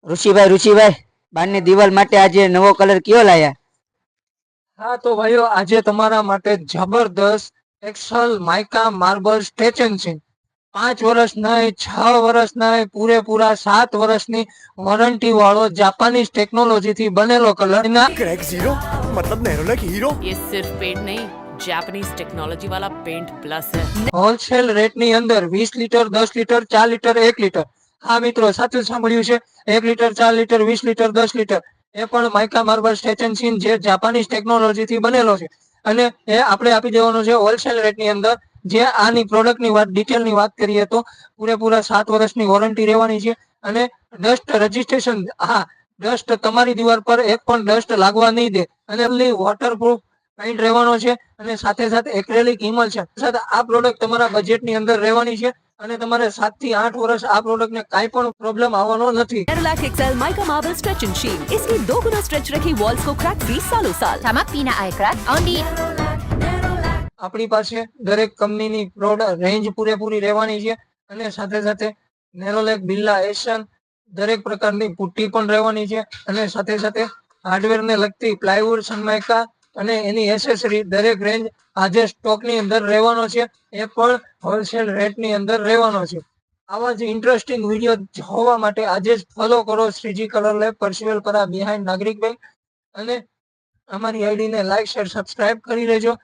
ઋષિભાઈ બારની દિવાલ માટે આજે નવો કલર કયો લાયા? હા તો ભાઈઓ, આજે તમારા માટે જબરદસ્ત એક્સેલ માઇકા માર્બલ સ્ટેચન છે. 5 વર્ષ નહીં, 6 વર્ષ નહીં, પૂરેપૂરા 7 વર્ષની વોરંટી વાળો જાપાનીઝ ટેકનોલોજી થી બનેલો કલર. क्रैक जीरो मतलब नेरोलैक हीरो। ये सिर्फ पेंट नहीं, जापानीज टेक्नोलॉजी वाला पेंट प्लस है। હોલસેલ રેટ ની અંદર 20 લીટર, 10 લીટર, 4 લીટર, 1 લીટર. હા મિત્રો, સાચું સાંભળ્યું છે. 1 લીટર, 4 લીટર, 20 લીટર, 10 લીટર એ પણ માઇકા માર્બલ સ્ટેચન છે, જે જાપાનીઝ ટેકનોલોજી થી બનેલો છે. અને એ આપણે આપી દેવાનો છે હોલસેલ રેટ ની અંદર. જે આની પ્રોડક્ટ ની વાત, ડિટેલ ની વાત કરીએ તો પૂરેપૂરા 7 વર્ષની વોરંટી રહેવાની છે. અને ડસ્ટ રજીસ્ટ્રેશન, હા, ડસ્ટ તમારી દીવાલ પર એક પણ ડસ્ટ લાગવા નહીં દે. અને વોટરપ્રૂફ પેઇન્ટ રહેવાનો છે. અને સાથે સાથે એક્રેલિક ઇમલ છે. સાથે આ પ્રોડક્ટ તમારા બજેટ ની અંદર રહેવાની છે. અને તમારે 7 થી 8 વર્ષ આ પ્રોડક્ટ ને કાંઈ પણ પ્રોબ્લેમ આવવાનો નથી. Nerolac excel mica marble stretch and shield, इसकी 2 गुना स्ट्रेच रखी वॉल्स को क्रैक फ्री सालों साल। આપણી પાસે દરેક કંપનીની પ્રોડક્ટ રેન્જ પૂરેપૂરી રહેવાની છે. અને સાથે સાથે નેરોલેક, બિરલા, એશિયન દરેક પ્રકારની પુટ્ટી પણ રહેવાની છે. અને સાથે સાથે હાર્ડવેર ને લગતી પ્લાયવુડ, સનમાઇકા અને એની એસેસરી દરેક રેન્જ આજે સ્ટોક ની અંદર રહેવાનો છે. એ પણ હોલસેલ રેટ ની અંદર રહેવાનો છે. આવા જ ઇન્ટરેસ્ટિંગ વિડીયો જોવા માટે આજે જ ફોલો કરો શ્રીજી કલર લેબ, પરસિવેલ પરા, બિહાઇન્ડ નાગરિક બેંક. અને અમારી આઈડી ને લાઈક, શેર, સબસ્ક્રાઇબ કરી લેજો.